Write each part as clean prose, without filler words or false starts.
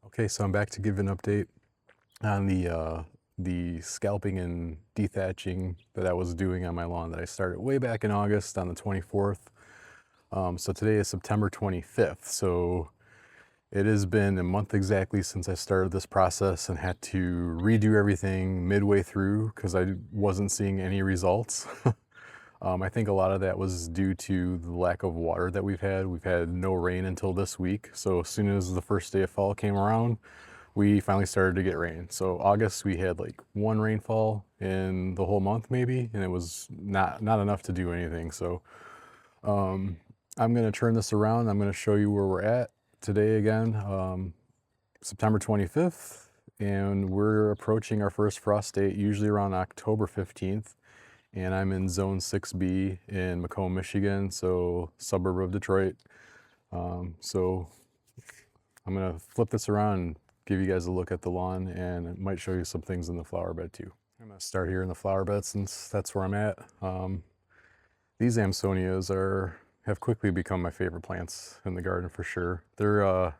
Okay, so I'm back to give an update on the scalping and dethatching that I was doing on my lawn that I started way back in August on the 24th. So today is September 25th. So it has been a month exactly since I started this process and had to redo everything midway through because I wasn't seeing any results. I think a lot of that was due to the lack of water that we've had. We've had no rain until this week. So as soon as the first day of fall came around, we finally started to get rain. So August we had like one rainfall in the whole month maybe, and it was not enough to do anything. So um, I'm gonna turn this around. I'm gonna show you where we're at today again, September 25th, and we're approaching our first frost date usually around October 15th. And I'm in Zone 6B in Macomb, Michigan, so suburb of Detroit. So I'm gonna flip this around and give you guys a look at the lawn, and it might show you some things in the flower bed too. I'm gonna start here in the flower bed since that's where I'm at. These Amsonias have quickly become my favorite plants in the garden for sure. They're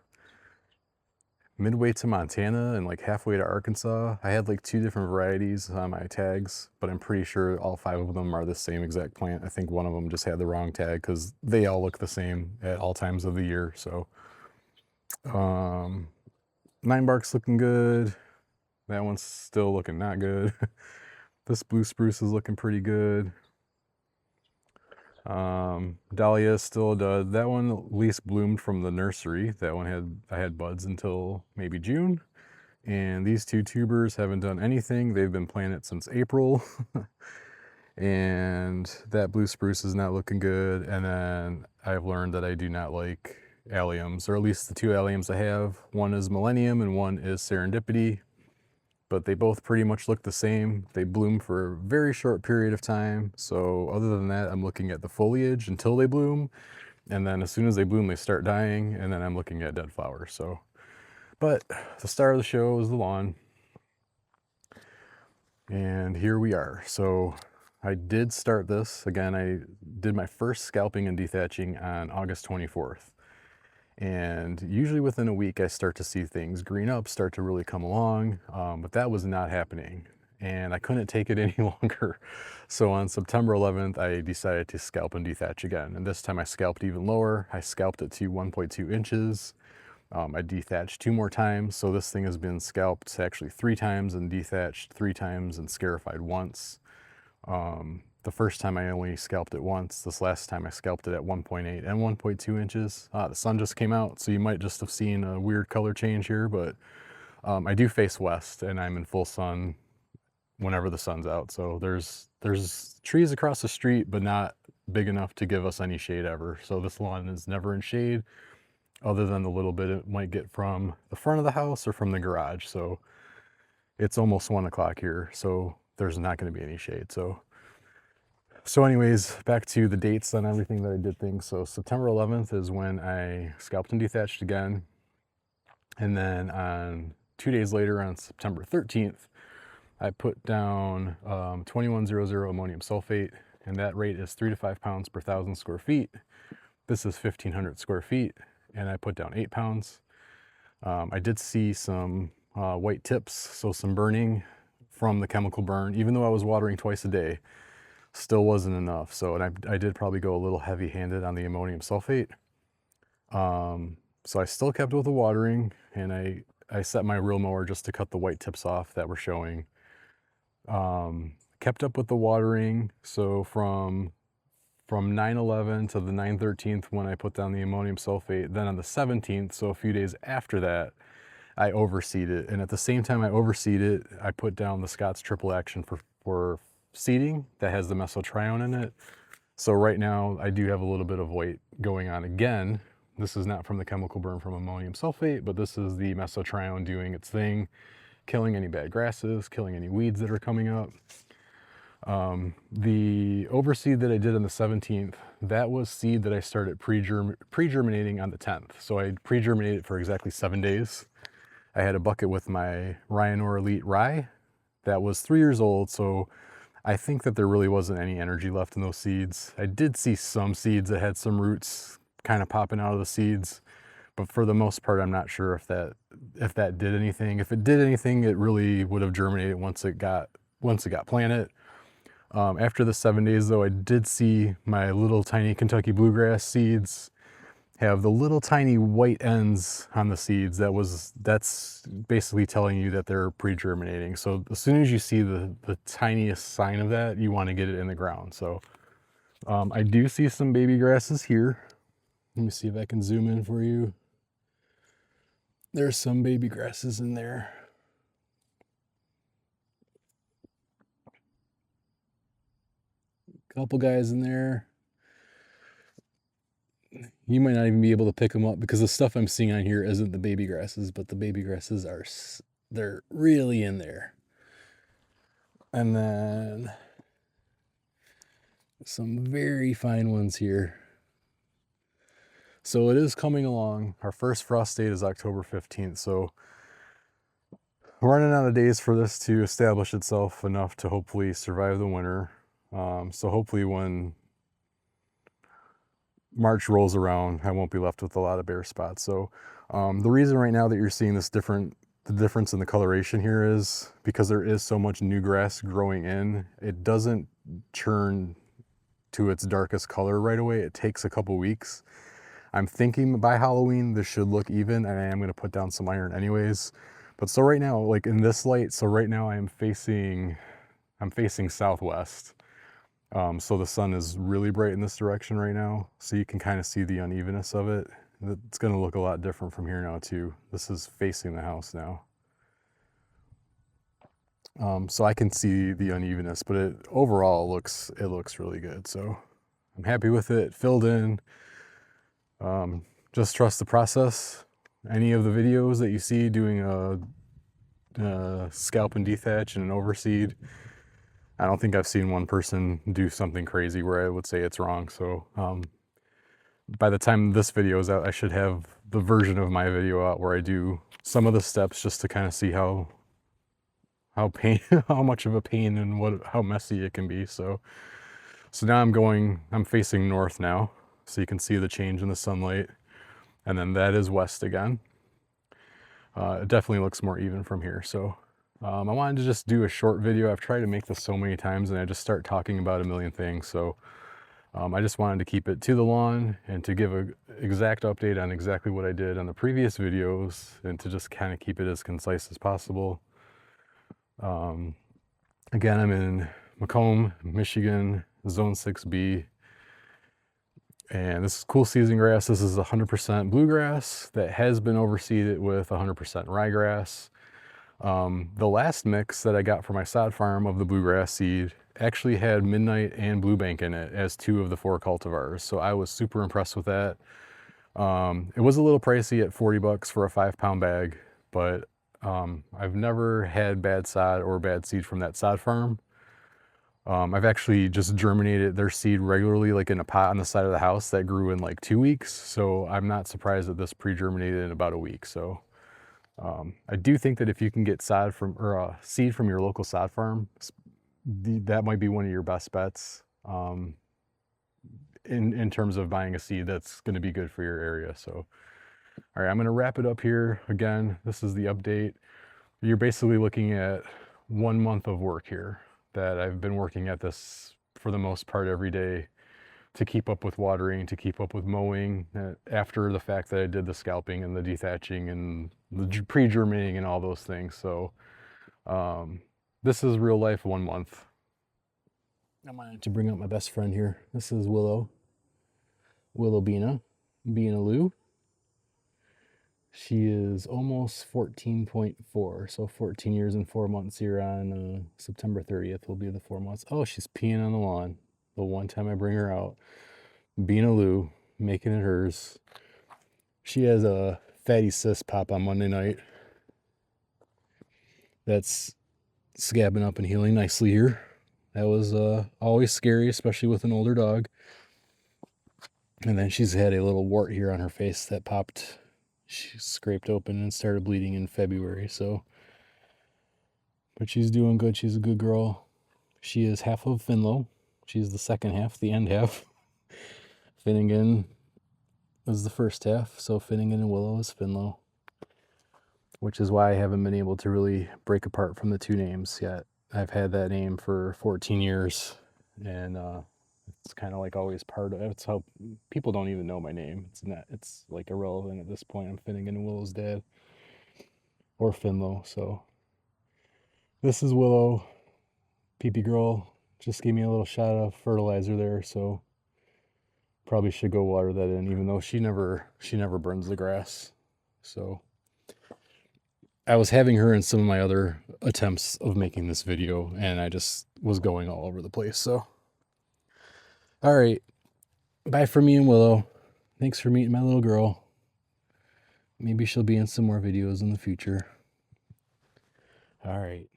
midway to Montana and like halfway to Arkansas. I had like two different varieties on my tags, but I'm pretty sure all five of them are the same exact plant. I think one of them just had the wrong tag because they all look the same at all times of the year. So nine bark's looking good. That one's still looking not good. This blue spruce is looking pretty good. Dahlia is still a dud. That one at least bloomed from the nursery. That one I had buds until maybe June. And these two tubers haven't done anything. They've been planted since April. And that blue spruce is not looking good. And then I've learned that I do not like alliums, or at least the two alliums I have. One is Millennium and one is Serendipity, but they both pretty much look the same. They bloom for a very short period of time. So other than that, I'm looking at the foliage until they bloom. And then as soon as they bloom, they start dying. And then I'm looking at dead flowers. So, but the star of the show is the lawn. And here we are. So I did start this. Again, I did my first scalping and dethatching on August 24th. And usually within a week, I start to see things green up, start to really come along, but that was not happening. And I couldn't take it any longer. So on September 11th, I decided to scalp and dethatch again. And this time I scalped even lower. I scalped it to 1.2 inches. I dethatched 2 more times. So this thing has been scalped actually 3 times and dethatched 3 times and scarified once. The first time I only scalped it once. This last time I scalped it at 1.8 and 1.2 inches. The sun just came out, so you might just have seen a weird color change here, but I do face west and I'm in full sun whenever the sun's out. So there's trees across the street, but not big enough to give us any shade ever. So this lawn is never in shade other than the little bit it might get from the front of the house or from the garage. So it's almost 1 o'clock here, so there's not going to be any shade. So anyways, back to the dates on everything that I did things. So September 11th is when I scalped and dethatched again. And then on 2 days later, on September 13th, I put down 2100 ammonium sulfate, and that rate is 3 to 5 pounds per 1,000 square feet. This is 1,500 square feet, and I put down 8 pounds. I did see some white tips, so some burning from the chemical burn, even though I was watering twice a day. Still wasn't enough. So, and I did probably go a little heavy-handed on the ammonium sulfate. So I still kept with the watering, and I set my reel mower just to cut the white tips off that were showing. Kept up with the watering. So from 9/11 to the 9/13th when I put down the ammonium sulfate, then on the 17th, so a few days after that, I overseeded. And at the same time I overseeded, I put down the Scott's Triple Action for seeding that has the Mesotrione in it. So right now I do have a little bit of white going on again. This is not from the chemical burn from ammonium sulfate, but this is the Mesotrione doing its thing, killing any bad grasses, killing any weeds that are coming up. The overseed that I did on the 17th, that was seed that I started pre-germinating on the 10th. So I pre-germinated for exactly 7 days. I had a bucket with my Ryegrass Elite Rye that was 3 years old, so I think that there really wasn't any energy left in those seeds. I did see some seeds that had some roots kind of popping out of the seeds, but for the most part, I'm not sure if that did anything. If it did anything, it really would have germinated once it got planted. After the 7 days though, I did see my little tiny Kentucky bluegrass seeds have the little tiny white ends on the seeds. That's basically telling you that they're pre-germinating. So as soon as you see the tiniest sign of that, you want to get it in the ground. So I do see some baby grasses here. Let me see if I can zoom in for you. There's some baby grasses in there. Couple guys in there. You might not even be able to pick them up because the stuff I'm seeing on here isn't the baby grasses, but the baby grasses they're really in there. And then some very fine ones here. So it is coming along. Our first frost date is October 15th. So we're running out of days for this to establish itself enough to hopefully survive the winter. So hopefully when March rolls around, I won't be left with a lot of bare spots. So the reason right now that you're seeing the difference in the coloration here is because there is so much new grass growing in. It doesn't turn to its darkest color right away. It takes a couple weeks. I'm thinking by Halloween this should look even, and I am going to put down some iron anyways. But so right now, like in this light, so right now I'm facing southwest. So the sun is really bright in this direction right now, so you can kind of see the unevenness of it. It's going to look a lot different from here now too. This is facing the house now. So I can see the unevenness, but overall it looks really good. So I'm happy with it. Filled in. Just trust the process. Any of the videos that you see doing a scalp and dethatch and an overseed, I don't think I've seen one person do something crazy where I would say it's wrong. So by the time this video is out, I should have the version of my video out where I do some of the steps just to kind of see how much of a pain and how messy it can be. So now I'm facing north now, so you can see the change in the sunlight, and then that is west again. It definitely looks more even from here. So I wanted to just do a short video. I've tried to make this so many times and I just start talking about a million things. So I just wanted to keep it to the lawn and to give an exact update on exactly what I did on the previous videos and to just kind of keep it as concise as possible. Again, I'm in Macomb, Michigan, Zone 6B. And this is cool season grass. This is 100% bluegrass that has been overseeded with 100% ryegrass. The last mix that I got for my sod farm of the bluegrass seed actually had Midnight and Blue Bank in it as 2 of the 4 cultivars. So I was super impressed with that. It was a little pricey at 40 bucks for a 5-pound bag, but I've never had bad sod or bad seed from that sod farm. I've actually just germinated their seed regularly, like in a pot on the side of the house that grew in like 2 weeks. So I'm not surprised that this pre-germinated in about a week. So I do think that if you can get seed from your local sod farm, that might be one of your best bets in terms of buying a seed that's going to be good for your area. So, all right, I'm going to wrap it up here. Again, this is the update. You're basically looking at 1 month of work here that I've been working at this for the most part every day to keep up with watering, to keep up with mowing, after the fact that I did the scalping and the dethatching and the pre-germinating and all those things. So this is real life 1 month. I wanted to bring up my best friend here. This is Willow Beena Lou. She is almost 14.4, so 14 years and 4 months here on September 30th will be the 4 months. Oh, she's peeing on the lawn. The one time I bring her out. Beena Lou, making it hers. She has a fatty cyst pop on Monday night. That's scabbing up and healing nicely here. That was always scary, especially with an older dog. And then she's had a little wart here on her face that popped. She scraped open and started bleeding in February, so. But she's doing good. She's a good girl. She is half of Finlow. She's the second half, the end half. Finnegan is the first half. So Finnegan and Willow is Finlow, which is why I haven't been able to really break apart from the two names yet. I've had that name for 14 years, and it's kind of like always part of it. It's how people don't even know my name. It's like irrelevant at this point. I'm Finnegan and Willow's dad, or Finlow. So this is Willow. Pee-pee girl just gave me a little shot of fertilizer there, so probably should go water that in, even though she never burns the grass. So I was having her in some of my other attempts of making this video, and I just was going all over the place. So all right, bye from me and Willow. Thanks for meeting my little girl. Maybe she'll be in some more videos in the future. All right.